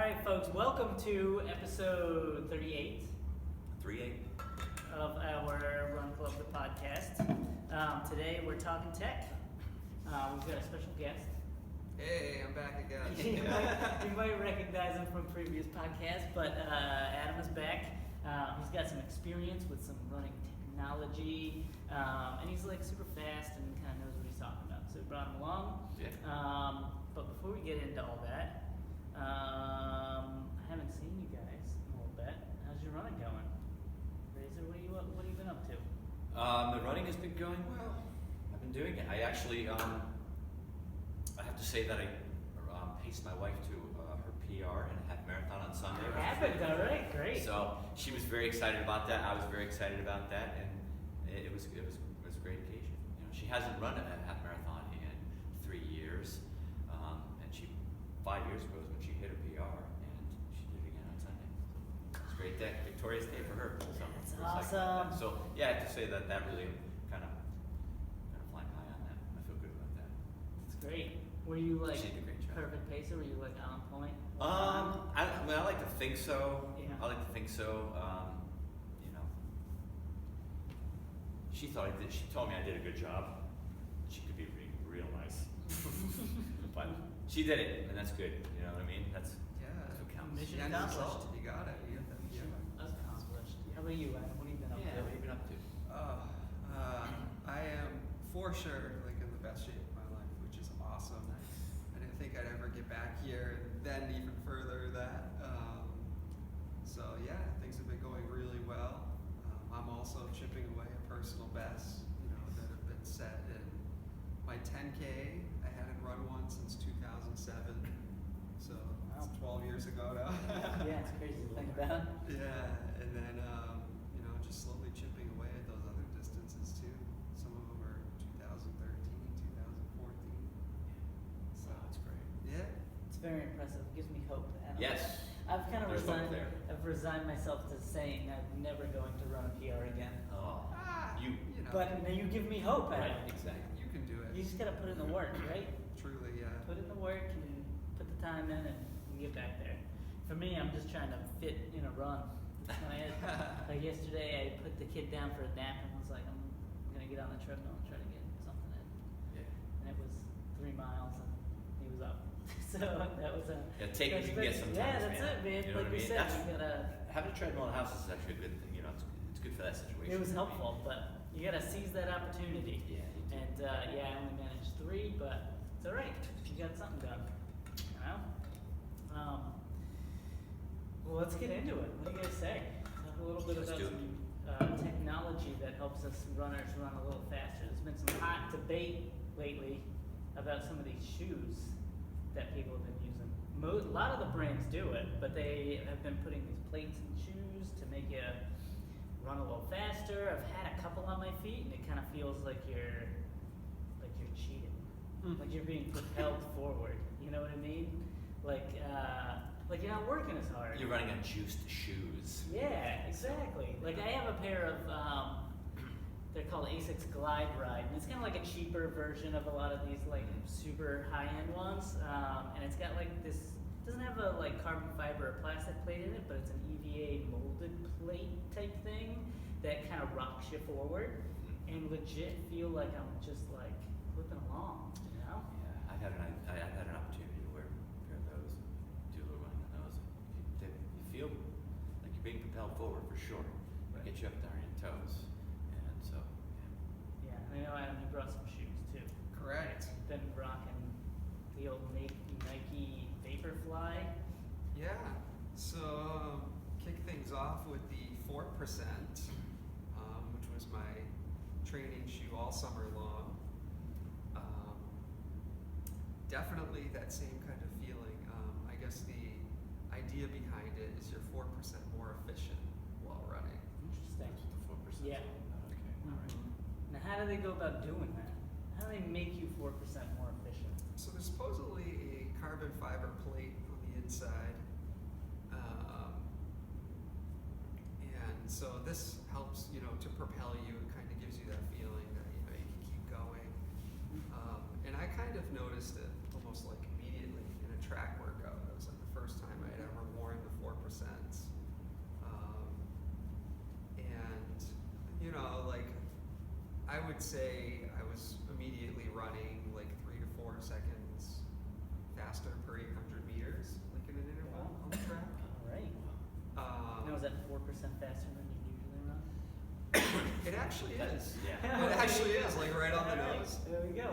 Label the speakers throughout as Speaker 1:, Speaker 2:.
Speaker 1: right, folks, welcome to episode 38 of our Run Club, the podcast. Today we're talking tech. We've got a special guest.
Speaker 2: Hey, I'm back again.
Speaker 1: You might recognize him from previous podcasts, but Adam is back. He's got some experience with some running technology, and he's like super fast and kind of knows what he's talking about. So we brought him along.
Speaker 2: Yeah.
Speaker 1: But before we get into all that, I haven't seen you guys in a little bit. How's your running going? Razor, what have you been up to?
Speaker 3: The running has been going well. I've been doing it. I actually, I have to say that I paced my wife to her PR in a half marathon on Sunday.
Speaker 1: It happened, all right, great.
Speaker 3: So she was very excited about that. I was very excited about that, and it was a great occasion. You know, she hasn't run a half marathon in 3 years, and 5 years ago was when she hit her PR, and she did it again on Sunday. So it's a great day, victorious day for her. So
Speaker 1: That's
Speaker 3: we're
Speaker 1: awesome.
Speaker 3: excited about that. So yeah, I have to say that really kind of flying high on that. I feel good about that.
Speaker 1: That's great. Were you like
Speaker 3: She did a great job.
Speaker 1: perfect pacer? Were you like on point?
Speaker 3: I like to think so.
Speaker 1: Yeah.
Speaker 3: I like to think so. You know, she thought I did. She told me I did a good job. She could be real nice, but she did it, and that's good. You know what I mean? That's what counts.
Speaker 1: Mission
Speaker 2: Yeah,
Speaker 1: accomplished.
Speaker 2: You got it. You got that. Yeah.
Speaker 1: Accomplished. How about you, Adam? What have you been up
Speaker 3: Yeah,
Speaker 1: to?
Speaker 3: what have you been up to?
Speaker 2: I am for sure like in the best shape of my life, which is awesome. I didn't think I'd ever get back here, and then even further that. So yeah, things have been going really well. I'm also chipping away at personal bests, that have been set in my 10K. I hadn't run one since 2007, so
Speaker 1: Wow.
Speaker 2: it's 12 years ago now.
Speaker 1: Yeah, it's crazy to think about.
Speaker 2: Yeah, and then just slowly chipping away at those other distances too. Some of them are 2013, 2014. So
Speaker 3: Wow, that's great.
Speaker 2: yeah,
Speaker 1: It's very impressive. It gives me hope. Adam.
Speaker 3: Yes.
Speaker 1: I've kind of
Speaker 3: There's hope
Speaker 1: resigned.
Speaker 3: there.
Speaker 1: I've resigned myself to saying I'm never going to run a PR again.
Speaker 3: Oh,
Speaker 2: you know,
Speaker 1: But now you give me hope, Adam.
Speaker 3: right, exactly.
Speaker 2: you can do it.
Speaker 1: You just gotta put in the work, right?
Speaker 2: Truly, yeah.
Speaker 1: Put in the work and put the time in, and you get back there. For me, I'm just trying to fit in a run. Like yesterday, I put the kid down for a nap and was like, I'm gonna get on the treadmill and try to get something in.
Speaker 3: Yeah.
Speaker 1: And it was 3 miles, and he was up. So that was a.
Speaker 3: Yeah, take what you can get sometimes.
Speaker 1: Yeah, that's it, man.
Speaker 3: You know
Speaker 1: Like
Speaker 3: what I
Speaker 1: we
Speaker 3: mean?
Speaker 1: said,
Speaker 3: That's-
Speaker 1: you gotta.
Speaker 3: Having a treadmill in the house is actually a good thing. You know, it's good for that situation.
Speaker 1: It was helpful, but you gotta seize that opportunity.
Speaker 3: Yeah, you do.
Speaker 1: And I only managed 3, but it's all right. You got something done. You know. Well, let's get into it. What do you guys say? Talk a little bit
Speaker 3: Let's
Speaker 1: about
Speaker 3: do it.
Speaker 1: some technology that helps us runners run a little faster. There's been some hot debate lately about some of these shoes that people have been using. A lot of the brands do it, but they have been putting these plates in shoes to make you run a little faster. I've had a couple on my feet, and it kind of feels like you're cheating, like you're being propelled forward. You know what I mean? Like you're not working as hard.
Speaker 3: You're running on juiced shoes.
Speaker 1: Yeah, exactly. Like I have a pair of, they're called Asics Glide Ride, and it's kind of like a cheaper version of a lot of these like super high-end ones. And it's got like this, doesn't have a like carbon fiber or plastic plate in it, but it's an EVA molded plate type thing that kind of rocks you forward and legit feel like I'm just like whipping along, you know?
Speaker 3: Yeah, I had an opportunity to wear a pair of those, do a little running on those. You feel like you're being propelled forward for sure. They get you up there on your toes, and so
Speaker 1: Yeah, and I know Adam, you brought some shoes too.
Speaker 2: Correct.
Speaker 1: Been rocking the old Nike Vaporfly.
Speaker 2: Yeah. So kick things off with the 4%, which was my training shoe all summer long. Definitely that same kind of feeling. I guess the idea behind it is you're 4% more efficient while running.
Speaker 1: Interesting.
Speaker 3: that's what the 4%.
Speaker 1: Yeah.
Speaker 3: Okay. All right.
Speaker 1: Now, how do they go about doing that? How do they make you 4% more efficient?
Speaker 2: So there's supposedly a carbon fiber plate on the inside. And so this helps, to propel you. It kind of gives you that feeling that, you can keep going. And I kind of noticed it almost like immediately in a track workout. It was like the first time I'd ever would say I was immediately running like 3 to 4 seconds faster per 800 meters, like in an interval
Speaker 1: Wow.
Speaker 2: on the track.
Speaker 1: All right.
Speaker 2: Um,
Speaker 1: Now is that 4% faster than you usually run?
Speaker 2: It actually is.
Speaker 3: Yeah.
Speaker 2: It actually is, like right on the
Speaker 1: All right,
Speaker 2: nose.
Speaker 1: There we go.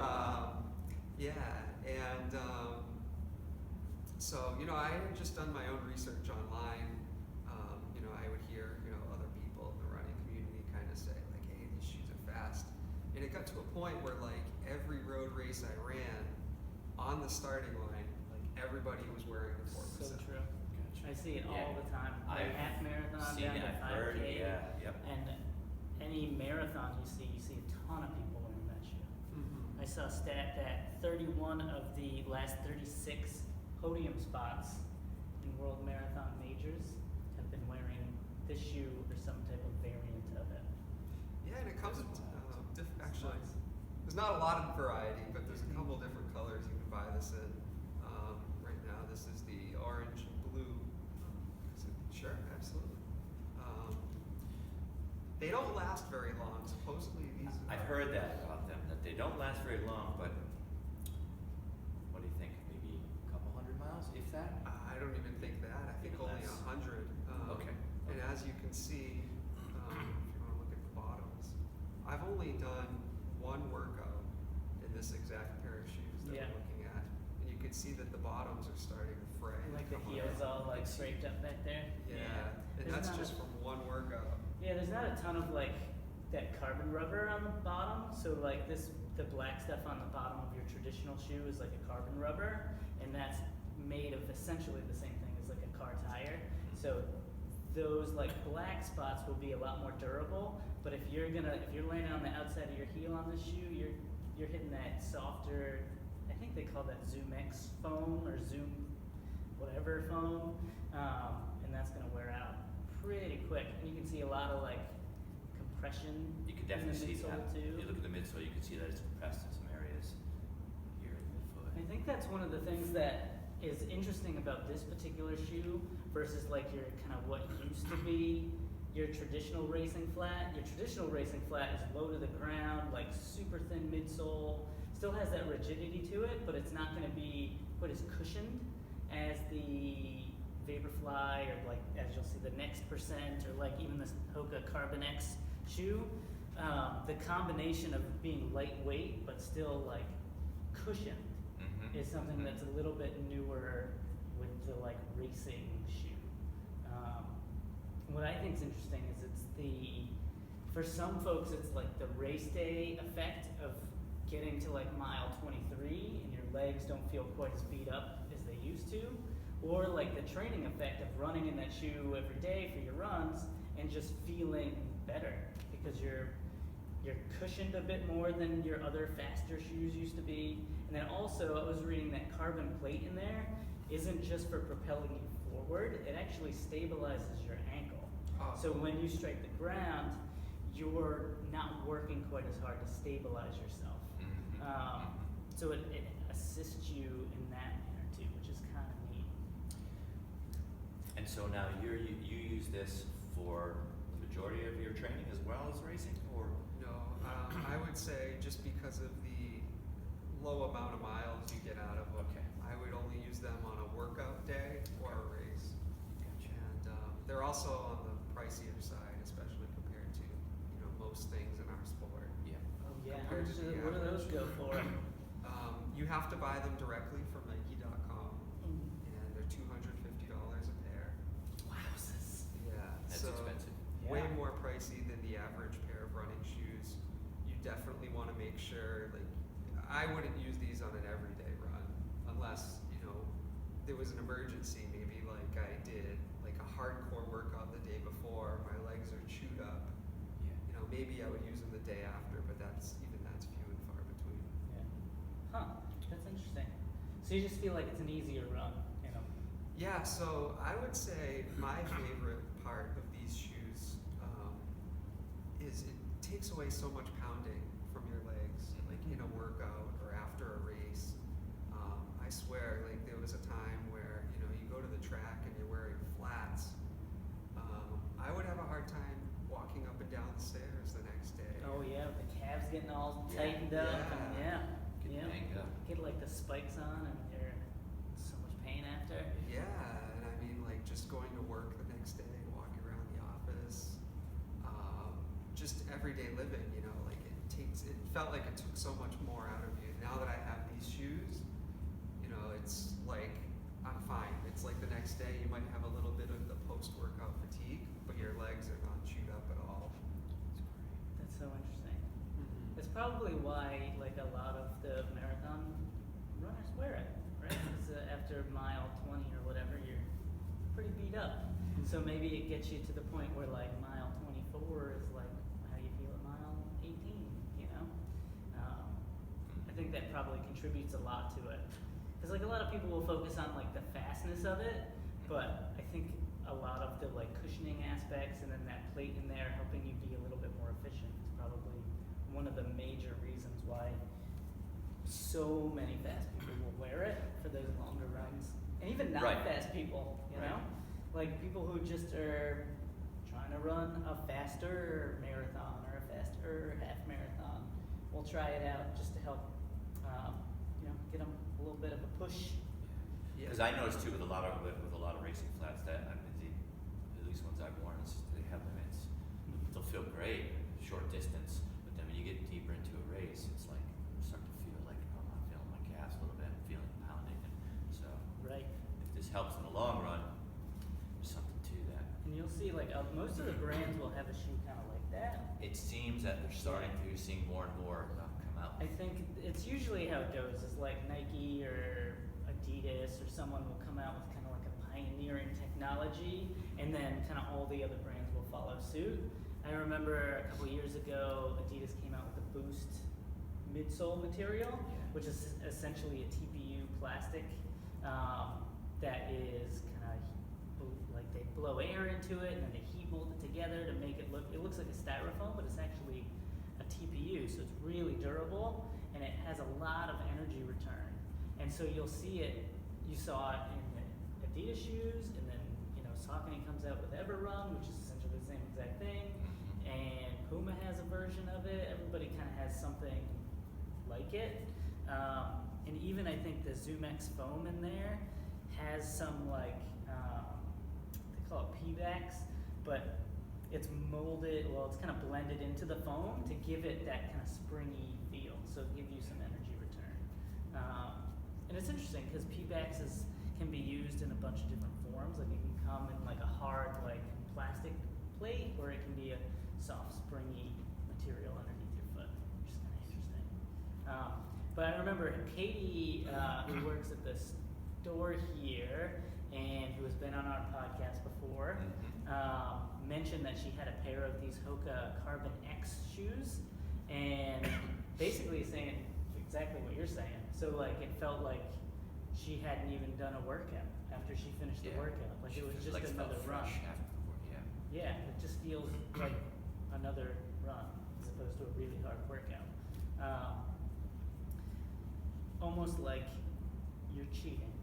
Speaker 2: Yeah, and so I had just done my own research online. I would hear other people in the running community kind of say like, "Hey, these shoes are fast," and it got to a point where like every road race I ran, on the starting line, like everybody was wearing the 4%.
Speaker 1: So true. I
Speaker 3: Gotcha.
Speaker 1: see it
Speaker 3: Yeah.
Speaker 1: all the time. Like
Speaker 3: I've
Speaker 1: half marathon
Speaker 3: seen
Speaker 1: down
Speaker 3: it,
Speaker 1: to
Speaker 3: I've
Speaker 1: 5K.
Speaker 3: heard it, yeah, yep.
Speaker 1: And any marathon you see a ton of people wearing that shoe.
Speaker 2: Mhm.
Speaker 1: I saw a stat that 31 of the last 36 podium spots in World Marathon majors have been wearing this shoe or some type of variant of it.
Speaker 2: Yeah, and it comes in actually.
Speaker 1: Nice.
Speaker 2: There's not a lot of variety, but there's a couple different colors you can buy this in. Right now, this is the orange and blue. Sure, absolutely. They don't last very long. Supposedly, these.
Speaker 3: I've heard that about them, that they don't last very long, but what do you think? Maybe a couple hundred miles, if that?
Speaker 2: I don't even think that. I think
Speaker 3: Even
Speaker 2: only
Speaker 3: less.
Speaker 2: 100.
Speaker 3: Okay.
Speaker 2: And as you can see, if you want to look at the bottoms, I've only done one workout in this exact pair of shoes that
Speaker 1: Yeah.
Speaker 2: we're looking at, and you can see that the bottoms are starting to fray.
Speaker 1: Like the
Speaker 2: come
Speaker 1: heels
Speaker 2: off.
Speaker 1: all like scraped up back there.
Speaker 2: Yeah, and
Speaker 1: There's
Speaker 2: that's
Speaker 1: not
Speaker 2: just
Speaker 1: a-
Speaker 2: from one workout.
Speaker 1: Yeah, there's not a ton of like that carbon rubber on the bottom. So like the black stuff on the bottom of your traditional shoe is like a carbon rubber, and that's made of essentially the same thing as like a car tire. So those like black spots will be a lot more durable. But if you're landing on the outside of your heel on this shoe, you're hitting that softer, I think they call that Zoom X foam or Zoom whatever foam, and that's gonna wear out pretty quick. And you can see a lot of like compression
Speaker 3: You can
Speaker 1: in
Speaker 3: definitely
Speaker 1: the
Speaker 3: see
Speaker 1: midsole
Speaker 3: that.
Speaker 1: too.
Speaker 3: If you look at the midsole, you can see that it's compressed in some areas here in the foot.
Speaker 1: I think that's one of the things that is interesting about this particular shoe versus like your kind of what used to be your traditional racing flat. Your traditional racing flat is low to the ground, like super thin midsole, still has that rigidity to it, but it's not going to be quite as cushioned as the Vaporfly or like as you'll see the Next Percent or like even this Hoka Carbon X shoe. The combination of being lightweight but still like cushioned
Speaker 3: Mm-hmm.
Speaker 1: is something that's a little bit newer with the like racing shoe. What I think is interesting is for some folks it's like the race day effect of getting to like mile 23 and your legs don't feel quite as beat up as they used to, or like the training effect of running in that shoe every day for your runs and just feeling better because you're cushioned a bit more than your other faster shoes used to be. And then also, I was reading that carbon plate in there isn't just for propelling you forward, it actually stabilizes your ankle.
Speaker 2: Oh.
Speaker 1: So when you strike the ground, you're not working quite as hard to stabilize yourself.
Speaker 3: Mm-hmm.
Speaker 1: So it assists you in that manner too, which is kind of neat.
Speaker 3: And so now you use this for the majority of your training as well as racing, or?
Speaker 2: No, I would say just because of the low amount of miles you get out of them,
Speaker 3: Okay.
Speaker 2: I would only use them on a workout day or a race.
Speaker 3: Gotcha.
Speaker 2: And they're also on the pricier side, especially compared to most things in our sport.
Speaker 3: Yeah.
Speaker 1: Oh yeah,
Speaker 2: Compared to the
Speaker 1: what do those go for?
Speaker 2: You have to buy them directly from Nike.com,
Speaker 1: Mm.
Speaker 2: and they're $250 a pair.
Speaker 1: Wowzers.
Speaker 2: Yeah,
Speaker 3: That's
Speaker 2: so
Speaker 3: expensive.
Speaker 2: way
Speaker 1: Yeah.
Speaker 2: more pricey than the average pair of running shoes. You definitely want to make sure, like, I wouldn't use these on an everyday run unless there was an emergency, maybe like I did like a hardcore workout the day before, my legs are chewed up.
Speaker 3: Yeah.
Speaker 2: Maybe I would use them the day after, but that's few and far between.
Speaker 1: Yeah. Huh. That's interesting. So you just feel like it's an easier run,
Speaker 2: Yeah, so I would say my favorite part of these shoes is it takes away so much pounding from your legs, like in a workout or after a race. I swear, like there was a time where you go to the track and you're wearing flats. I would have a hard time walking up and down the stairs the next day.
Speaker 1: Oh yeah, with the calves getting all all
Speaker 3: Yeah.
Speaker 1: tightened up, and
Speaker 3: Get
Speaker 1: yeah.
Speaker 3: banged up.
Speaker 1: Get like the spikes on, and you're in so much pain after.
Speaker 2: Yeah, and I mean, like, just going to work the next day, walking around the office, just everyday living, you know, like, it felt like it took so much more out of you. Now that I have these shoes, you know, it's like, I'm fine. It's like the next day you might have a little bit of the post-workout fatigue, but your legs are not chewed up at all.
Speaker 1: That's so interesting.
Speaker 2: Mm-hmm.
Speaker 1: It's probably why like a lot of the marathon runners wear it, right? Because after mile 20 or whatever, you're pretty beat up. So maybe it gets you to the point where like mile 24 is like how you feel at mile 18, you know? I think that probably contributes a lot to it. Because like a lot of people will focus on like the fastness of it, but I think a lot of the like cushioning aspects and then that plate in there helping you be a little bit more efficient is probably one of the major reasons why so many fast people will wear it for those longer runs. And even not
Speaker 3: Right.
Speaker 1: fast people, you know? Like people who just are trying to run a faster marathon or a faster half marathon will try it out just to help, you know, get them a little bit of a push.
Speaker 2: Yeah.
Speaker 3: Because I noticed too with a lot of racing flats that I've been at least ones I've worn, they have limits. They'll feel great short distance, but then when you get deeper into a race, it's like you start to feel like, oh, I'm feeling my calves a little bit, I'm feeling pounding, and so
Speaker 1: Right.
Speaker 3: if this helps in the long run, there's something to that.
Speaker 1: And you'll see like most of the brands will have a shoe kind of like that.
Speaker 3: It seems that they're starting to seeing more and more come out.
Speaker 1: I think it's usually how it goes is like Nike or Adidas or someone will come out with kind of like a pioneering technology and then kind of all the other brands will follow suit. I remember a couple years ago Adidas came out with a Boost midsole material, which is essentially a TPU plastic that is kind of like they blow air into it and then they heat mold it together to make it looks like a styrofoam, but it's actually a TPU, so it's really durable and it has a lot of energy return. And so you'll see it, you saw it in the Adidas shoes, and then, you know, Saucony comes out with Everrun, which is essentially the same exact thing, and Puma has a version of it, everybody kind of has something like it. And even I think the ZoomX foam in there has some like, they call it P-backs, but it's molded, well, it's kind of blended into the foam to give it that kind of springy feel, so give you some energy return. And it's interesting because P-backs can be used in a bunch of different forms. Like it can come in like a hard like plastic plate, or it can be a soft springy material underneath your foot, which is kind of interesting. But I remember Katie, who works at the store here and who has been on our podcast before, mentioned that she had a pair of these Hoka Carbon X shoes, and basically saying exactly what you're saying. So like it felt like she hadn't even done a workout after she finished the workout. Like it was just
Speaker 3: like
Speaker 1: another run.
Speaker 3: fresh after the work,
Speaker 1: Yeah, it just feels like another run as opposed to a really hard workout. Almost like you're cheating.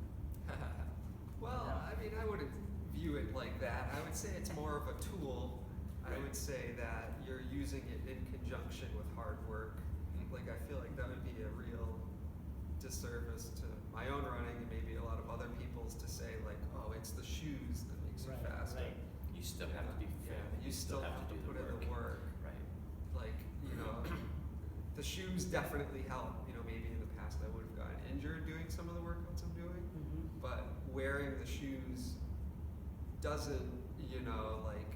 Speaker 2: Well,
Speaker 1: Yeah.
Speaker 2: I mean, I wouldn't view it like that. I would say it's more of a tool. I
Speaker 3: Right.
Speaker 2: would say that you're using it in conjunction with hard work. Like, I feel like that would be a real disservice to my own running and maybe a lot of other people's to say, like, oh, it's the shoes that makes you faster.
Speaker 1: Right.
Speaker 3: You still have to be fit.
Speaker 2: You still have to
Speaker 3: do
Speaker 2: put in the work.
Speaker 3: Right.
Speaker 2: Like, you know, the shoes definitely help. You know, maybe in the past I would have gotten injured doing some of the workouts I'm doing, but wearing the shoes doesn't, you know, like,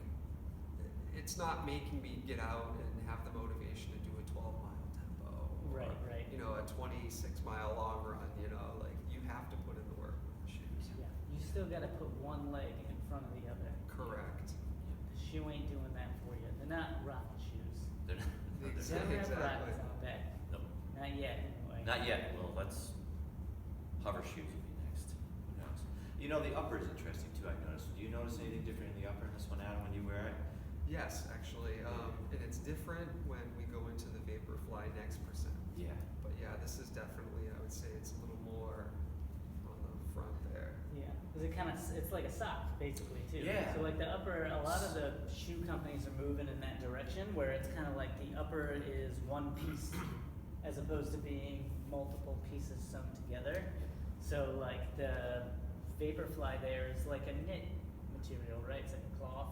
Speaker 2: it's not making me get out and have the motivation to do a 12-mile tempo. Or,
Speaker 1: Right.
Speaker 2: you know, a 26-mile long run, you know, like, you have to put in the work with the shoes.
Speaker 1: Yeah, you still got to put one leg in front of the other.
Speaker 2: Correct.
Speaker 1: The shoe ain't doing that for you. They're not rocket shoes.
Speaker 3: They're not,
Speaker 1: They
Speaker 2: Exactly.
Speaker 1: don't have rockets on the back.
Speaker 3: Nope.
Speaker 1: Not yet, anyway.
Speaker 3: Not yet. Well, let's hover shoes will be next. Who knows? You know, the upper is interesting too. I noticed. Do you notice anything different in the upper in this one, Adam, when you wear it?
Speaker 2: Yes, actually, and it's different when we go into the Vaporfly Next percent.
Speaker 3: Yeah.
Speaker 2: But yeah, this is definitely, I would say it's a little more on the front there.
Speaker 1: Yeah. Because it's like a sock basically too.
Speaker 3: Yeah.
Speaker 1: So like the upper, a lot of the shoe companies are moving in that direction where it's kind of like the upper is one piece as opposed to being multiple pieces sewn together. So like the Vaporfly there is like a knit material, right? It's like a cloth.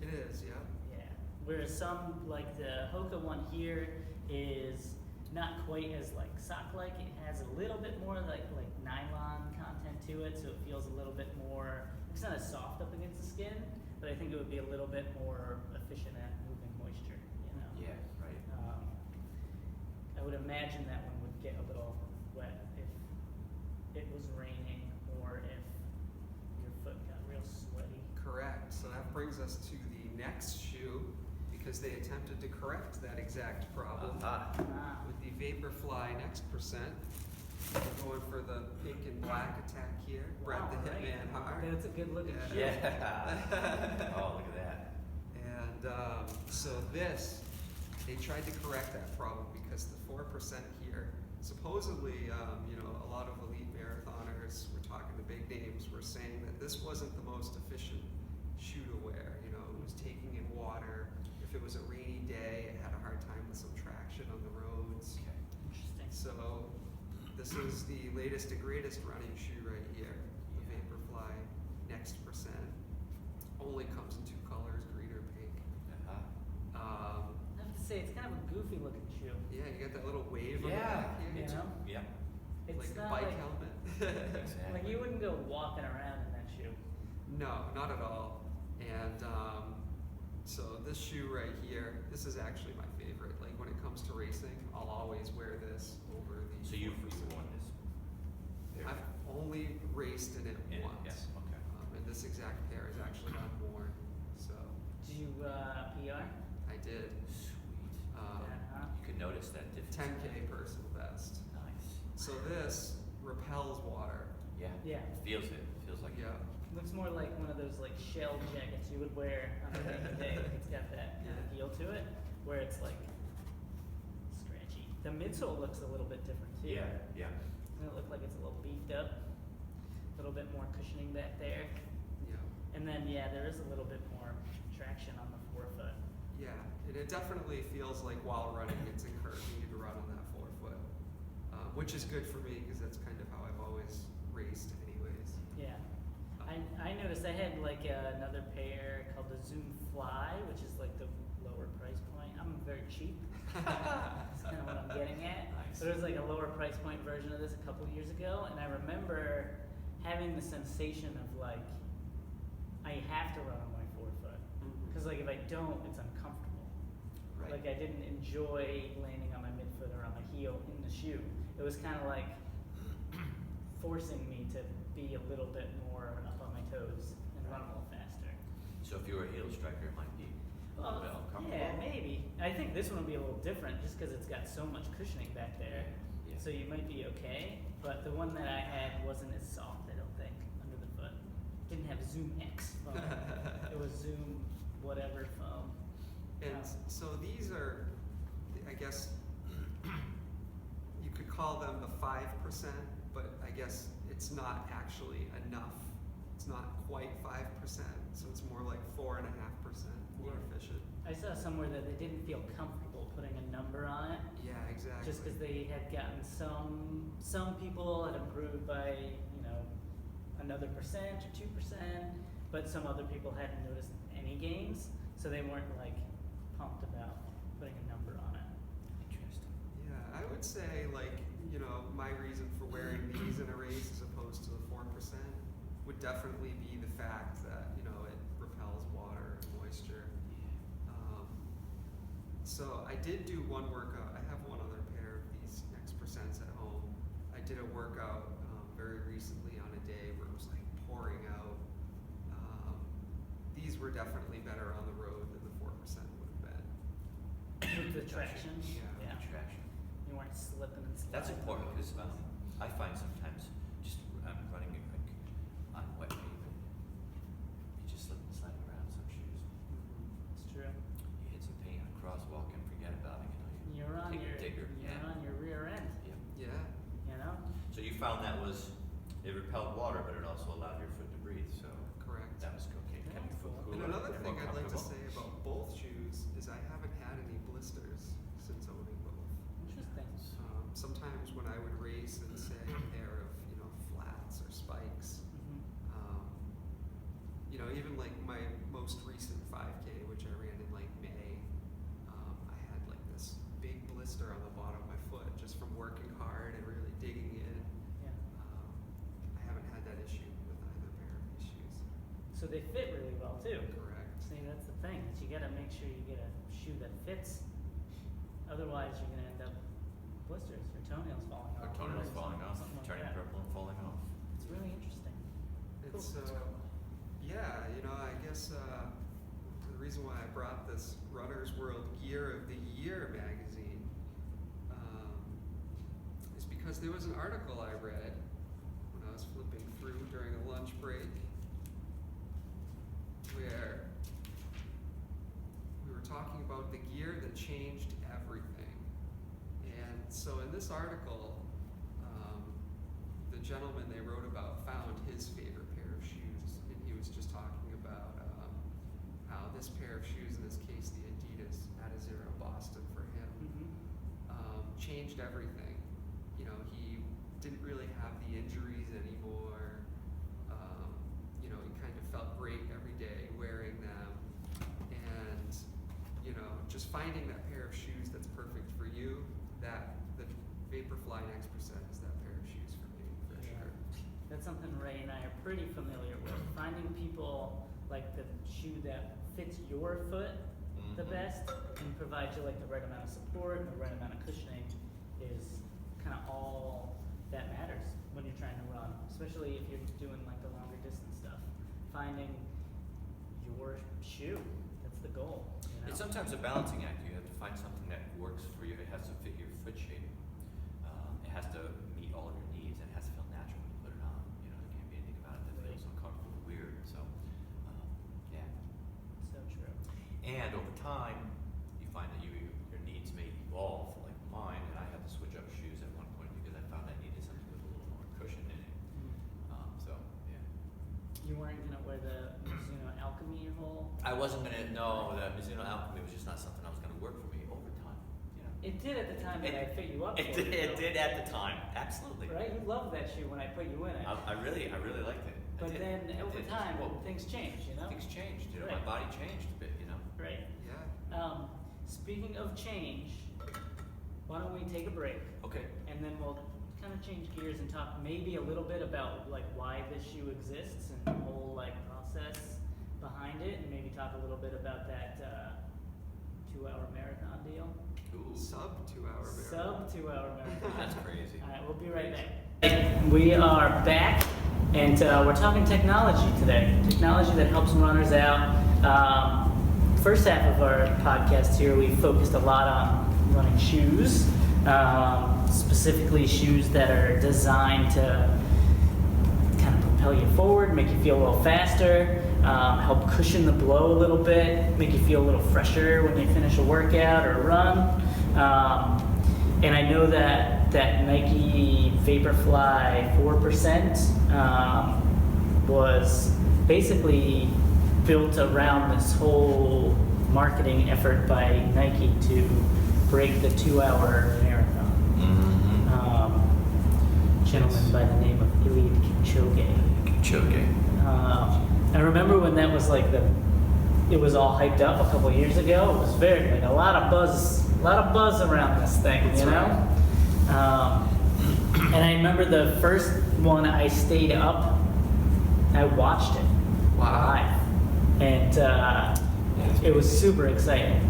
Speaker 2: It is, yeah.
Speaker 1: Yeah. Whereas some, like the Hoka one here, is not quite as like sock-like. It has a little bit more like nylon content to it, so it feels a little bit more. It's not as soft up against the skin, but I think it would be a little bit more efficient at moving moisture. You know.
Speaker 3: Yeah, right.
Speaker 1: I would imagine that one would get a little wet if it was raining or if your foot got real sweaty.
Speaker 2: Correct. So that brings us to the next shoe because they attempted to correct that exact problem
Speaker 1: Ah.
Speaker 2: with the Vaporfly Next Percent. We're going for the pink and black attack here. Brett
Speaker 1: Wow,
Speaker 2: the
Speaker 1: right.
Speaker 2: Hitman Hard.
Speaker 1: That's a good looking shoe.
Speaker 3: Yeah. Oh, look at that.
Speaker 2: And so this, they tried to correct that problem because the 4% here, supposedly, a lot of elite marathoners, we're talking to big names, were saying that this wasn't the most efficient shoe to wear. You know, it was taking in water. If it was a rainy day, it had a hard time with some traction on the roads.
Speaker 3: Okay.
Speaker 1: Interesting.
Speaker 2: So this is the latest and greatest running shoe right here, the
Speaker 3: Yeah.
Speaker 2: Vaporfly Next Percent. Only comes in two colors, green or pink.
Speaker 3: Uh-huh.
Speaker 1: I have to say, it's kind of a goofy looking shoe.
Speaker 2: Yeah, you got that little wave on the
Speaker 3: Yeah.
Speaker 2: back here.
Speaker 1: You know?
Speaker 3: Yeah.
Speaker 1: It's
Speaker 2: Like a
Speaker 1: not
Speaker 2: bike
Speaker 1: like,
Speaker 2: helmet.
Speaker 3: Exactly.
Speaker 1: like you wouldn't go walking around in that shoe.
Speaker 2: No, not at all. And so this shoe right here, this is actually my favorite. Like when it comes to racing, I'll always wear this over the.
Speaker 3: So you've
Speaker 2: 4%.
Speaker 3: worn this. There.
Speaker 2: I've only raced in it
Speaker 3: In it,
Speaker 2: once.
Speaker 3: yeah, okay.
Speaker 2: And this exact pair is actually unworn. So
Speaker 1: Did you PR?
Speaker 2: I did.
Speaker 3: Sweet.
Speaker 1: Uh-huh.
Speaker 3: You can notice that difference.
Speaker 2: 10K personal best.
Speaker 3: Nice.
Speaker 2: So this repels water.
Speaker 3: Yeah.
Speaker 1: Yeah.
Speaker 3: Feels it. Feels like
Speaker 2: Yeah.
Speaker 1: Looks more like one of those like shell jackets you would wear on a rainy day. Like it's got that kind of feel to it, where it's like scratchy. The midsole looks a little bit different too.
Speaker 3: Yeah. Yeah.
Speaker 1: Doesn't it look like it's a little beefed up? A little bit more cushioning back there.
Speaker 2: Yeah.
Speaker 1: And then yeah, there is a little bit more traction on the forefoot.
Speaker 2: Yeah, and it definitely feels like while running, it's encouraging you to run on that forefoot, which is good for me because that's kind of how I've always raced, anyways.
Speaker 1: Yeah. I noticed I had like another pair called the Zoom Fly, which is like the lower price point. I'm very cheap. That's kind of what I'm getting at.
Speaker 3: Nice.
Speaker 1: But it was like a lower price point version of this a couple years ago, and I remember having the sensation of like, I have to run on my forefoot. Because like if I don't, it's uncomfortable.
Speaker 3: Right.
Speaker 1: Like I didn't enjoy landing on my midfoot or on my heel in the shoe. It was kind of like forcing me to be a little bit more up on my toes and run a little faster.
Speaker 3: So if you were a heel striker, it might be a little bit uncomfortable.
Speaker 1: Yeah, maybe. I think this one will be a little different just because it's got so much cushioning back there.
Speaker 3: Yeah.
Speaker 1: So you might be okay. But the one that I had wasn't as soft, I don't think, under the foot. Didn't have Zoom X foam. It was Zoom whatever foam.
Speaker 2: And so these are, I guess, you could call them the 5%, but I guess it's not actually enough. It's not quite 5%, so it's more like 4.5% more
Speaker 1: Yeah.
Speaker 2: efficient.
Speaker 1: I saw somewhere that they didn't feel comfortable putting a number on it.
Speaker 2: Yeah, exactly.
Speaker 1: Just because they had gotten some people had improved by another percent or 2%, but some other people hadn't noticed any gains, so they weren't like pumped about putting a number on it.
Speaker 3: Interesting.
Speaker 2: Yeah, I would say my reason for wearing these in a race as opposed to the 4% would definitely be the fact that it repels water and moisture. So I did do one workout. I have one other pair of these Next Percents at home. I did a workout very recently on a day where it was like pouring out. These were definitely better on the road than the 4% would have been.
Speaker 1: With the traction,
Speaker 2: Yeah.
Speaker 3: Traction.
Speaker 1: you weren't slipping and sliding.
Speaker 3: That's important because I find sometimes just running like on wet pavement, you just slip and slide around some shoes.
Speaker 1: It's true.
Speaker 3: You hit some paint on a crosswalk and forget about it.
Speaker 1: You're on
Speaker 3: Take a
Speaker 1: your
Speaker 3: digger.
Speaker 1: you're
Speaker 3: Yeah.
Speaker 1: on your rear end.
Speaker 3: Yeah.
Speaker 2: Yeah.
Speaker 1: You know.
Speaker 3: So you found that was it repelled water, but it also allowed your foot to
Speaker 2: even like my most recent 5K, which I ran in like May, I had like this big blister on the bottom of my foot just from working hard and really digging in.
Speaker 1: Yeah.
Speaker 2: I haven't had that issue with either pair of these shoes.
Speaker 1: So they fit really well too.
Speaker 2: Correct.
Speaker 1: See, that's the thing. Is you gotta make sure you get a shoe that fits. Otherwise, you're gonna end up with blisters or toenails falling
Speaker 3: Or
Speaker 1: off.
Speaker 3: toenails falling off,
Speaker 1: something like
Speaker 3: turning
Speaker 1: that.
Speaker 3: purple and falling off.
Speaker 1: It's really interesting.
Speaker 2: It's
Speaker 1: Cool.
Speaker 2: yeah, I guess the reason why I brought this Runner's World Gear of the Year magazine is because there was an article I read when I was flipping through during a lunch break where we were talking about the gear that changed everything. And so in this article, the gentleman they wrote about found his favorite pair of shoes, and he was just talking about how this pair of shoes, in this case the Adidas Adizero Boston for him, changed everything. He didn't really have the injuries anymore. He kind of felt great every day wearing them, and just finding that pair of shoes that's perfect for you. That the Vaporfly Next Percent is that pair of shoes for me, for
Speaker 1: Yeah.
Speaker 2: sure.
Speaker 1: That's something Ray and I are pretty familiar with. Finding people like the shoe that fits your foot the
Speaker 3: Mhm.
Speaker 1: best and provides you like the right amount of support and the right amount of cushioning is kind of all that matters when you're trying to run, especially if you're doing like the longer distance stuff. Finding your shoe, that's the goal.
Speaker 3: It's sometimes a balancing act. You have to find something that works for you. It has to fit your foot shape. It has to meet all of your needs, and it has to feel natural when you put it on. There can't be anything about it that feels uncomfortable or weird. So, yeah.
Speaker 1: So true.
Speaker 3: And over time, you find that your needs may evolve, like mine, and I had to switch up shoes at one point because I found I needed something with a little more cushion in it. So, yeah.
Speaker 1: You weren't gonna wear the Mizuno Alchemy your whole.
Speaker 3: I wasn't gonna. No, the Mizuno Alchemy was just not something that was gonna work for me over time.
Speaker 1: It did at the time that I fit you up.
Speaker 3: It
Speaker 1: for
Speaker 3: did.
Speaker 1: it,
Speaker 3: It
Speaker 1: though.
Speaker 3: did at the time. Absolutely.
Speaker 1: Right? You loved that shoe when I put you in it.
Speaker 3: I really liked it. I
Speaker 1: But
Speaker 3: did.
Speaker 1: then
Speaker 3: I
Speaker 1: over
Speaker 3: did.
Speaker 1: time,
Speaker 3: Well,
Speaker 1: things change,
Speaker 3: things changed. My
Speaker 1: Right.
Speaker 3: body changed a bit.
Speaker 1: Right.
Speaker 2: Yeah.
Speaker 1: Speaking of change, why don't we take a break
Speaker 3: Okay.
Speaker 1: and then we'll kind of change gears and talk maybe a little bit about like why this shoe exists and the whole like process behind it, and maybe talk a little bit about that 2-hour marathon deal.
Speaker 3: Ooh.
Speaker 2: Sub 2-hour marathon.
Speaker 1: Sub 2-hour marathon.
Speaker 3: That's crazy.
Speaker 1: All right, we'll be right back. We are back, and we're talking technology today. Technology that helps runners out. First half of our podcast here, we focused a lot on running shoes, specifically shoes that are designed to kind of propel you forward, make you feel a little faster, help cushion the blow a little bit, make you feel a little fresher when you finish a workout or a run. And I know that Nike Vaporfly 4% was basically built around this whole marketing effort by Nike to break the 2-hour marathon. Gentleman by the name of Eliud Kipchoge. I remember when that was like it was all hyped up a couple years ago. It was very like a lot of buzz around this thing,
Speaker 2: That's
Speaker 1: you know. And I remember the first one I stayed up. I watched it live, and it was super exciting.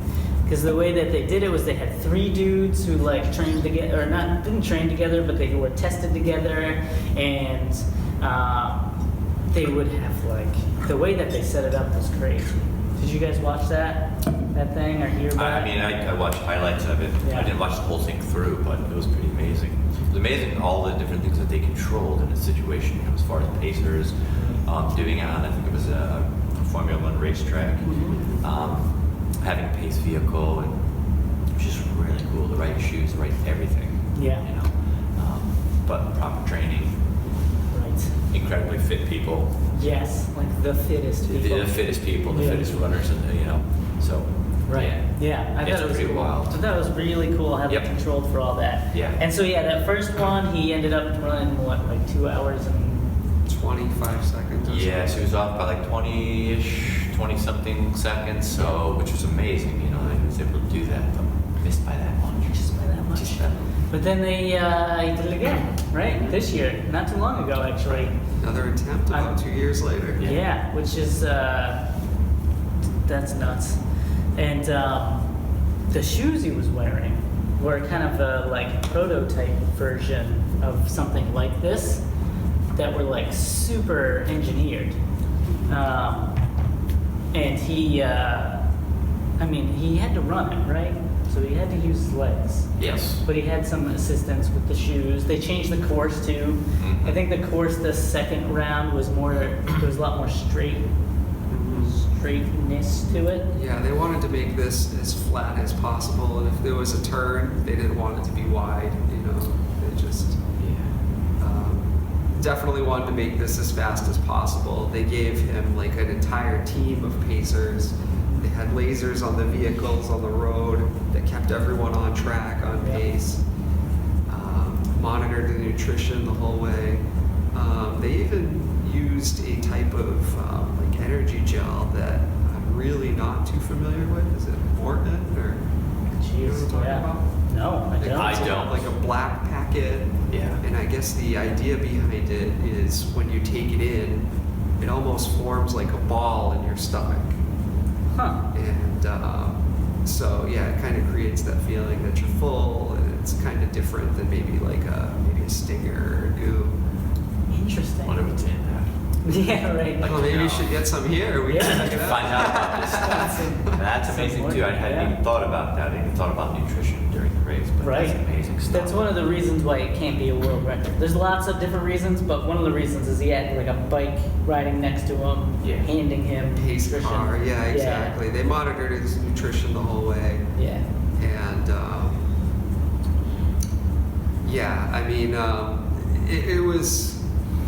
Speaker 1: Because the way that they did it was they had 3 dudes who like trained together, or didn't train together, but they were tested together, and they would have like, the way that they set it up was crazy. Did you guys watch that thing or hear about it?
Speaker 3: I watched highlights of it.
Speaker 1: Yeah.
Speaker 3: I didn't watch the whole thing through, but it was pretty amazing. It was amazing all the different things that they controlled in a situation, as far as pacers, doing it on, I think it was a Formula One racetrack. Having a pace vehicle, and it was just really cool. The right shoes, the right everything.
Speaker 1: Yeah.
Speaker 3: But proper training,
Speaker 1: Right.
Speaker 3: incredibly fit people,
Speaker 1: Yes, like the fittest people.
Speaker 3: the fittest people, the
Speaker 1: Yeah.
Speaker 3: fittest runners, and so.
Speaker 1: Right. Yeah. I
Speaker 3: It's
Speaker 1: thought it was
Speaker 3: pretty
Speaker 1: cool.
Speaker 3: wild.
Speaker 1: I thought it was really cool how they
Speaker 3: Yep.
Speaker 1: controlled for all that.
Speaker 3: Yeah.
Speaker 1: And so that first one he ended up running what, like 2 hours and
Speaker 2: 25 seconds. Or
Speaker 3: Yeah,
Speaker 2: something.
Speaker 3: she was off by like 20-ish, 20-something seconds, so, which was amazing, you know, I was able to do that, but missed by that much.
Speaker 1: Just by that much.
Speaker 3: Just that much.
Speaker 1: But then they did it again, right? This year, not too long ago, actually.
Speaker 2: Another attempt about 2 years later.
Speaker 1: Yeah, which is that's nuts. And the shoes he was wearing were kind of a like prototype version of something like this that were like super engineered. And he, I mean, he had to run it, right? So he had to use his legs.
Speaker 3: Yes.
Speaker 1: But he had some assistance with the shoes. They changed the course too. I think the course the second round was more, there was a lot more straightness to it.
Speaker 2: Yeah, they wanted to make this as flat as possible, and if there was a turn, they didn't want it to be wide. You know, they just definitely wanted to make this as fast as possible. They gave him like an entire team of pacers. They had lasers on the vehicles on the road that kept everyone on track, on pace. Monitored the nutrition the whole way. They even used a type of like energy gel that I'm really not too familiar with. Is it Morton or? You know what I'm talking about?
Speaker 1: No, I don't.
Speaker 3: I don't.
Speaker 2: Like a black packet.
Speaker 3: Yeah.
Speaker 2: And I guess the idea behind it is when you take it in, it almost forms like a ball in your stomach.
Speaker 1: Huh.
Speaker 2: And so yeah, it kind of creates that feeling that you're full, and it's kind of different than maybe a stinger or a goo.
Speaker 1: Interesting.
Speaker 3: Wonder what's in that.
Speaker 1: Yeah, right.
Speaker 2: Well, maybe you should get some here. We
Speaker 1: Yeah.
Speaker 2: can check it out.
Speaker 3: Find out about this stuff. That's amazing too. I hadn't even thought about that. I even thought about nutrition during the race, but
Speaker 1: Right.
Speaker 3: that's amazing stuff.
Speaker 1: That's one of the reasons why it can't be a world record. There's lots of different reasons, but one of the reasons is he had like a bike riding next to him,
Speaker 3: Yeah.
Speaker 1: handing him
Speaker 2: Pace
Speaker 1: nutrition.
Speaker 2: car, yeah, exactly. They monitored his nutrition the whole way.
Speaker 1: Yeah.
Speaker 2: And yeah, I mean,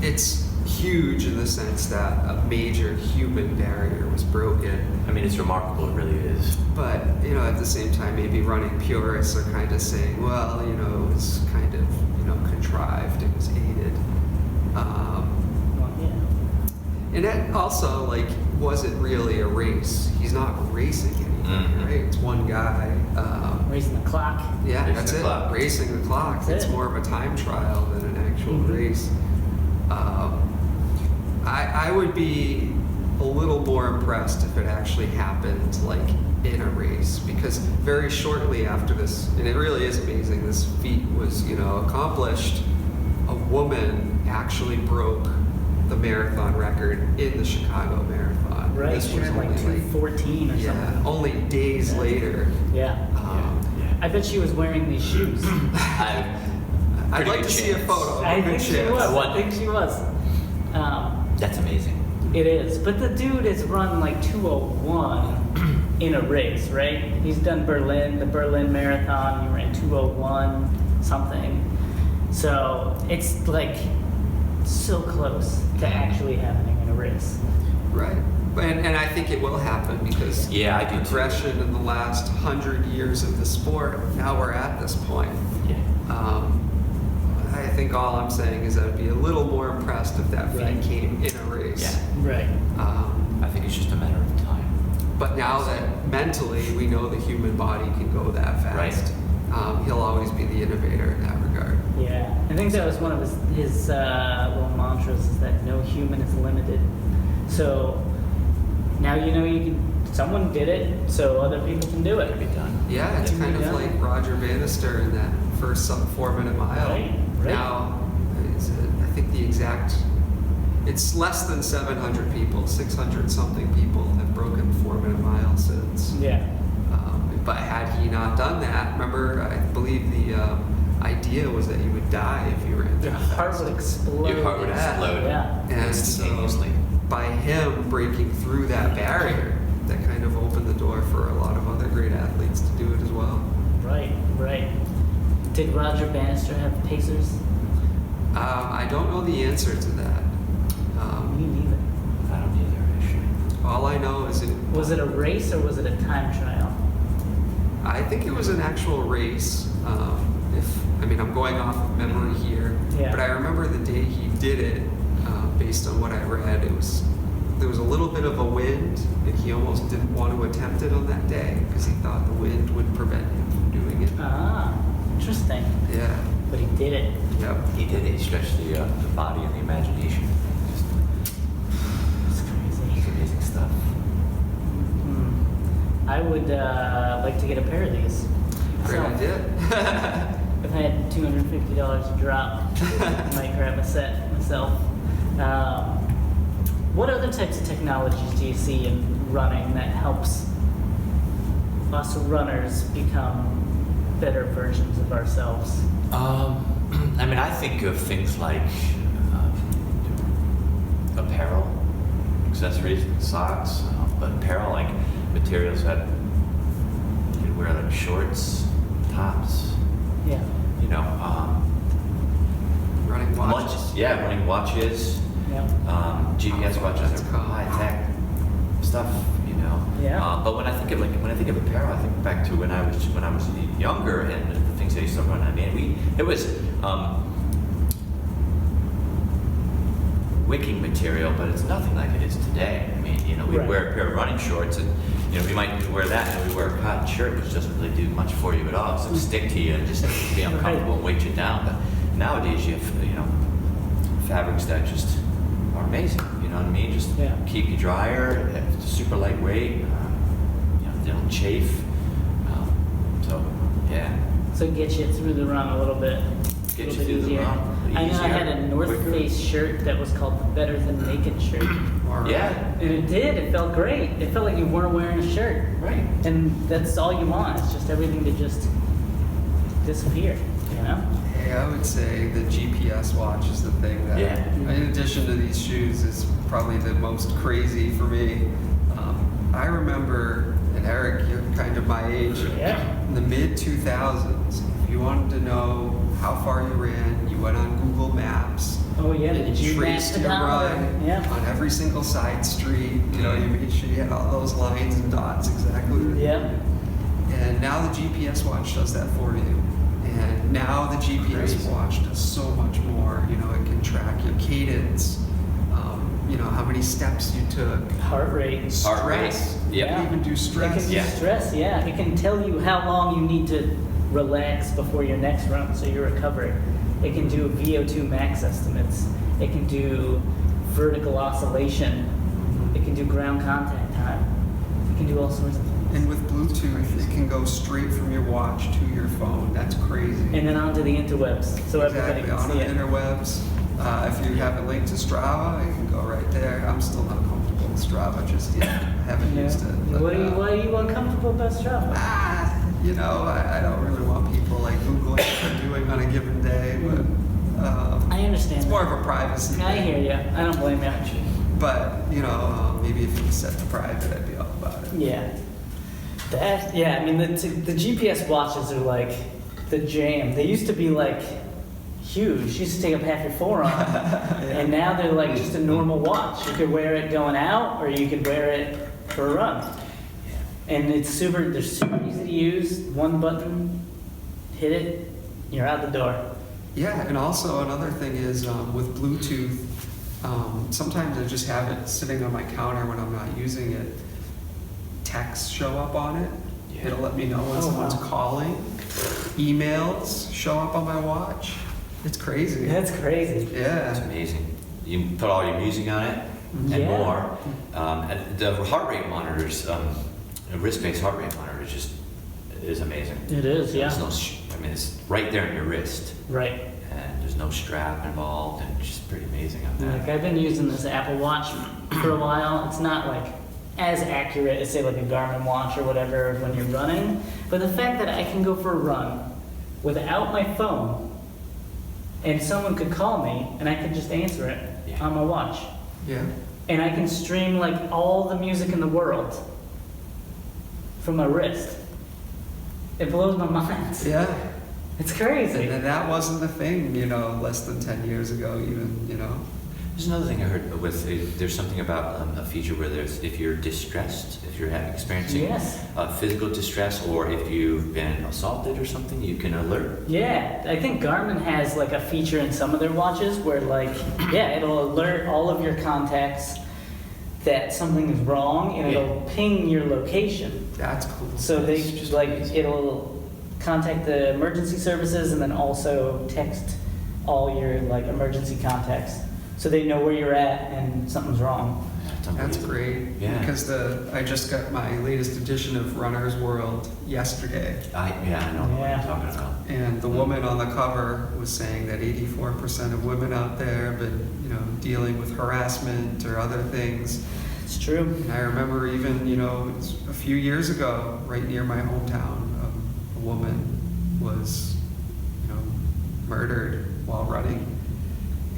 Speaker 2: it's huge in the sense that a major human barrier was broken.
Speaker 3: I mean, it's remarkable. It really is.
Speaker 2: But, you know, at the same time, maybe running purists are kind of saying, well, you know, it was kind of, you know, contrived, it was aided.
Speaker 1: Well, yeah.
Speaker 2: And that also, like, wasn't really a race. He's not racing anything, right? It's one guy.
Speaker 1: Raising the clock.
Speaker 2: Yeah,
Speaker 3: Racing
Speaker 2: that's
Speaker 3: the
Speaker 2: it.
Speaker 3: clock.
Speaker 2: Racing the clock.
Speaker 1: That's
Speaker 2: It's
Speaker 1: it.
Speaker 2: more of a time trial than an actual
Speaker 1: Mhm.
Speaker 2: race. I would be a little more impressed if it actually happened like in a race, because very shortly after this, and it really is amazing, this feat was, you know, accomplished. A woman actually broke the marathon record in the Chicago Marathon.
Speaker 1: Right.
Speaker 2: This
Speaker 1: She
Speaker 2: was
Speaker 1: ran like
Speaker 2: only
Speaker 1: 2:14 or
Speaker 2: yeah,
Speaker 1: something.
Speaker 2: only days
Speaker 1: Yeah.
Speaker 2: later.
Speaker 1: Yeah. I bet she was wearing these shoes.
Speaker 2: I'd
Speaker 3: Pretty
Speaker 2: like
Speaker 3: good
Speaker 2: to see a
Speaker 3: chance.
Speaker 2: photo.
Speaker 1: I think she was. I
Speaker 3: One.
Speaker 1: think she was.
Speaker 3: That's amazing.
Speaker 1: It is. But the dude has run like 2:01 in a race, right? He's done the Berlin Marathon. He ran 2:01 something. So it's like so close to actually happening in a race.
Speaker 2: Right. And I think it will happen because
Speaker 3: Yeah, I do too.
Speaker 2: progression in the last 100 years of the sport, now we're at this point.
Speaker 3: Yeah.
Speaker 2: I think all I'm saying is I'd be a little more impressed if that feat
Speaker 1: Right.
Speaker 2: came in a race.
Speaker 3: Yeah.
Speaker 1: Right.
Speaker 3: I think it's just a matter of time.
Speaker 2: But now that mentally we know the human body can go that fast,
Speaker 3: Right.
Speaker 2: He'll always be the innovator in that regard.
Speaker 1: Yeah. I think that was one of his little mantras is that no human is limited. So now you know you can. Someone did it, so other people can do it.
Speaker 3: It'll be done.
Speaker 2: Yeah, it's
Speaker 1: Yeah.
Speaker 2: kind of
Speaker 1: Yeah.
Speaker 2: like Roger Bannister in that first sub 4-minute mile.
Speaker 1: Right, right.
Speaker 2: Now, I think the exact, it's less than 700 people, 600 something people have broken the 4-minute mile since.
Speaker 1: Yeah.
Speaker 2: But had he not done that, remember, I believe the idea was that you would die if you ran
Speaker 1: Your
Speaker 2: that
Speaker 1: heart
Speaker 2: fast.
Speaker 1: would explode.
Speaker 3: Your heart would
Speaker 2: Yeah.
Speaker 3: explode
Speaker 1: Yeah.
Speaker 2: And so,
Speaker 3: instantaneously.
Speaker 2: by him breaking through that barrier, that kind of opened the door for a lot of other great athletes to do it as well.
Speaker 1: Right. Right. Did Roger Bannister have pacers?
Speaker 2: I don't know the answer to that.
Speaker 1: Me neither.
Speaker 3: I don't either, actually.
Speaker 2: All I know is
Speaker 1: Was it a race or was it a time trial?
Speaker 2: I think it was an actual race. I'm going off of memory here,
Speaker 1: Yeah.
Speaker 2: but I remember the day he did it. based on what I read, there was a little bit of a wind, and he almost didn't want to attempt it on that day because he thought the wind would prevent him from doing it.
Speaker 1: Ah, interesting.
Speaker 2: Yeah.
Speaker 1: But he did it.
Speaker 2: Yep.
Speaker 3: He did it. He stretched the body and the imagination.
Speaker 1: It's crazy.
Speaker 3: It's amazing stuff.
Speaker 1: Hmm. I would like to get a pair of these.
Speaker 2: Great
Speaker 1: myself.
Speaker 2: idea.
Speaker 1: If I had $250 to drop, I might grab a set myself. What other types of technologies do you see in running that helps us runners become better versions of ourselves?
Speaker 3: I mean, I think of things like apparel, accessories, socks, but apparel like materials that you can wear, like shorts, tops.
Speaker 1: Yeah.
Speaker 3: You know,
Speaker 2: Running watches.
Speaker 3: yeah, running watches.
Speaker 1: Yeah.
Speaker 3: GPS watches
Speaker 2: That's
Speaker 3: are
Speaker 2: cool.
Speaker 3: high tech stuff, you know.
Speaker 1: Yeah.
Speaker 3: But when I think of apparel, I think back to when I was younger and the things I used to run. I mean, it was wicking material, but it's nothing like it is today. I mean, you know, we
Speaker 1: Right.
Speaker 3: wear a pair of running shorts, and you know, we might wear that, and we wear a cotton shirt, which doesn't really do much for you at all. So it'll stick to you and just be uncomfortable and weight you down. But nowadays, you have fabrics that just are amazing. You know what I mean? Just
Speaker 1: Yeah.
Speaker 3: keep you drier. It's super lightweight. They don't chafe. So yeah,
Speaker 1: So it gets you through the run a little bit.
Speaker 3: get
Speaker 1: a
Speaker 3: you
Speaker 1: little bit
Speaker 3: through the
Speaker 1: easier.
Speaker 3: run.
Speaker 1: I know I had a North
Speaker 3: quicker.
Speaker 1: Face shirt that was called the Better Than Naked shirt.
Speaker 2: All right.
Speaker 3: Yeah,
Speaker 1: And it did. It felt great. It felt like you weren't wearing a shirt.
Speaker 3: right.
Speaker 1: And that's all you want. It's just everything to just disappear, you know?
Speaker 2: Hey, I would say the GPS watch is the thing that,
Speaker 3: Yeah.
Speaker 2: in addition to these shoes, is probably the most crazy for me. I remember, and Eric, you're kind of my age,
Speaker 1: Yeah.
Speaker 2: in the mid-2000s, if you wanted to know how far you ran, you went on Google Maps,
Speaker 1: Oh yeah,
Speaker 2: and
Speaker 1: did
Speaker 2: you
Speaker 1: you
Speaker 2: traced
Speaker 1: map it
Speaker 2: your
Speaker 1: out?
Speaker 2: run
Speaker 1: Yeah.
Speaker 2: on every single side street. You know, you made sure you had all those lines and dots exactly.
Speaker 1: Yeah.
Speaker 2: And now the GPS watch does that for you. And now the GPS
Speaker 3: Crazy.
Speaker 2: watch does so much more. You know, it can track your cadence, you know, how many steps you took,
Speaker 1: Heart rate.
Speaker 3: Heart rate.
Speaker 2: stress.
Speaker 3: Yep.
Speaker 2: It can even do
Speaker 1: It
Speaker 2: stress.
Speaker 1: can do
Speaker 3: Yeah.
Speaker 1: stress, yeah. It can tell you how long you need to relax before your next run so you're recovered. It can do VO2 max estimates. It can do vertical oscillation. It can do ground contact time. It can do all sorts of things.
Speaker 2: And with Bluetooth, it can go straight from your watch to your phone. That's crazy.
Speaker 1: And then onto the interwebs so everybody
Speaker 2: Exactly,
Speaker 1: can
Speaker 2: on
Speaker 1: see
Speaker 2: the
Speaker 1: it.
Speaker 2: interwebs. If you have it linked to Strava, it can go right there. I'm still not comfortable with Strava just yet. I haven't
Speaker 1: Yeah.
Speaker 2: used it. But,
Speaker 1: Why are you uncomfortable about Strava?
Speaker 2: you know, I don't really want people like Googling what I'm doing on a given day, but
Speaker 1: I understand.
Speaker 2: it's more of a privacy
Speaker 1: I
Speaker 2: thing.
Speaker 1: hear you. I don't blame you.
Speaker 2: But, you know, maybe if you set to private, I'd be all about it.
Speaker 1: Yeah. I mean, the GPS watches are like the jam. They used to be like huge. You used to take up half your forearm.
Speaker 2: Yeah.
Speaker 1: And now they're like just a normal watch. You could wear it going out or you could wear it for a run. And they're super easy to use. One button, hit it, you're out the door.
Speaker 2: Yeah, and also another thing is with Bluetooth, sometimes I just have it sitting on my counter when I'm not using it. Texts show up on it.
Speaker 3: Yeah.
Speaker 2: It'll let me know when
Speaker 1: Oh,
Speaker 2: someone's
Speaker 1: wow.
Speaker 2: calling. Emails show up on my watch. It's crazy.
Speaker 1: That's crazy.
Speaker 2: Yeah.
Speaker 3: It's amazing. You can put all your music on it and
Speaker 1: Yeah.
Speaker 3: more. And the heart rate monitors, the wrist-based heart rate monitor is amazing.
Speaker 1: It is, yeah.
Speaker 3: There's no, I mean, it's right there in your wrist,
Speaker 1: Right.
Speaker 3: and there's no strap involved, and it's just pretty amazing on that.
Speaker 1: Like I've been using this Apple Watch for a while. It's not like as accurate as say like a Garmin watch or whatever when you're running, but the fact that I can go for a run without my phone and someone could call me and I could just answer it
Speaker 3: Yeah.
Speaker 1: on my watch,
Speaker 2: Yeah.
Speaker 1: and I can stream like all the music in the world from my wrist. It blows my mind.
Speaker 2: Yeah.
Speaker 1: It's crazy.
Speaker 2: And that wasn't the thing, you know, less than 10 years ago, even, you know.
Speaker 3: There's another thing I heard with there's something about a feature where there's if you're distressed, if you're experiencing
Speaker 1: Yes.
Speaker 3: physical distress, or if you've been assaulted or something, you can alert.
Speaker 1: Yeah, I think Garmin has like a feature in some of their watches where like, yeah, it'll alert all of your contacts that something is wrong and it'll ping your location.
Speaker 2: That's cool.
Speaker 1: So they
Speaker 3: It's just
Speaker 1: like,
Speaker 3: amazing.
Speaker 1: it'll contact the emergency services and then also text all your like emergency contacts. So they know where you're at and something's wrong.
Speaker 3: Yeah, it's
Speaker 2: That's
Speaker 3: unbelievable.
Speaker 2: great.
Speaker 3: Yeah.
Speaker 2: Because I just got my latest edition of Runner's World yesterday,
Speaker 3: I know what
Speaker 1: Yeah.
Speaker 3: you're talking about.
Speaker 2: and the woman on the cover was saying that 84% of women out there have been, dealing with harassment or other things.
Speaker 1: It's true.
Speaker 2: And I remember even, it's a few years ago, right near my hometown, a woman was, murdered while running.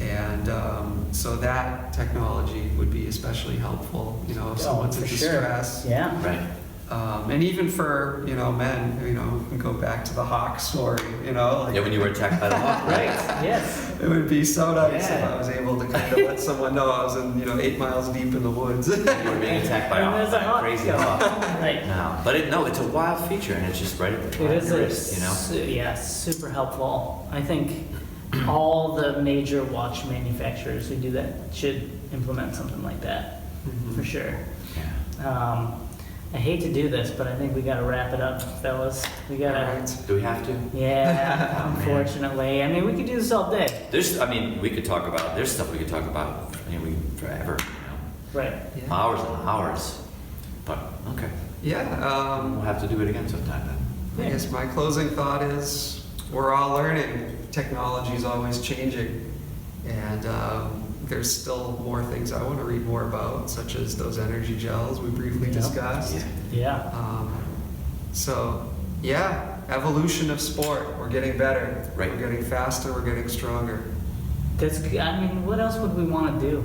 Speaker 2: And so that technology would be especially helpful, if someone's in
Speaker 1: for sure.
Speaker 2: distress.
Speaker 1: Yeah.
Speaker 3: Right.
Speaker 2: And even for, men, we can go back to the hawk story, like
Speaker 3: Yeah, when you were attacked by the hawk,
Speaker 1: Right, yes.
Speaker 2: it would be so nice if
Speaker 3: Yeah.
Speaker 2: I was able to kind of let someone know I was in, 8 miles deep in the woods.
Speaker 3: You were being attacked by
Speaker 1: And there's a
Speaker 3: a
Speaker 1: hawk
Speaker 3: crazy
Speaker 1: going.
Speaker 3: hawk.
Speaker 1: Right.
Speaker 3: No, but it's a wild feature, and it's just right at the
Speaker 1: It is
Speaker 3: your
Speaker 1: a,
Speaker 3: wrist,
Speaker 1: yeah, super helpful. I think all the major watch manufacturers who do that should implement something like that, for sure.
Speaker 3: Yeah.
Speaker 1: I hate to do this, but I think we gotta wrap it up, fellas. We gotta,
Speaker 2: Right.
Speaker 3: Do we have to?
Speaker 1: yeah,
Speaker 3: Oh, man.
Speaker 1: unfortunately. I mean, we could do this all day.
Speaker 3: We could talk about. There's stuff we could talk about. Forever.
Speaker 1: Right.
Speaker 2: Yeah.
Speaker 3: Hours and hours. But okay,
Speaker 2: Yeah,
Speaker 3: we'll have to do it again sometime then.
Speaker 2: I guess my closing thought is we're all learning. Technology is always changing. And there's still more things I want to read more about, such as those energy gels we briefly
Speaker 1: Yep.
Speaker 2: discussed.
Speaker 1: Yeah.
Speaker 2: So, yeah, evolution of sport. We're getting better.
Speaker 3: Right.
Speaker 2: We're getting faster. We're getting stronger.
Speaker 1: I mean, what else would we wanna do,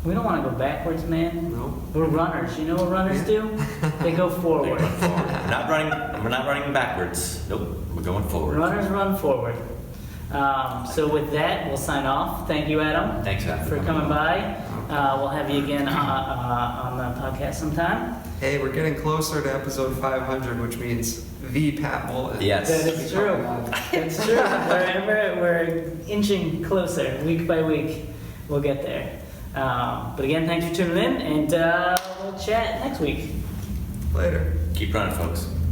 Speaker 1: We don't wanna go backwards, man.
Speaker 2: No?
Speaker 1: We're runners. You know what runners
Speaker 2: Yeah.
Speaker 1: do? They go forward.
Speaker 3: Run forward. We're not running backwards. Nope. We're going forward.
Speaker 1: Runners run forward. So with that, we'll sign off. Thank you, Adam,
Speaker 3: Thanks Adam,
Speaker 1: for coming by. We'll have you again on the podcast sometime.
Speaker 2: Hey, we're getting closer to episode 500, which means the Pat Mullen.
Speaker 3: Yes.
Speaker 1: That is true. It's true. We're inching closer week by week. We'll get there. But again, thanks for tuning in, and we'll chat next week.
Speaker 2: Later.
Speaker 3: Keep running, folks.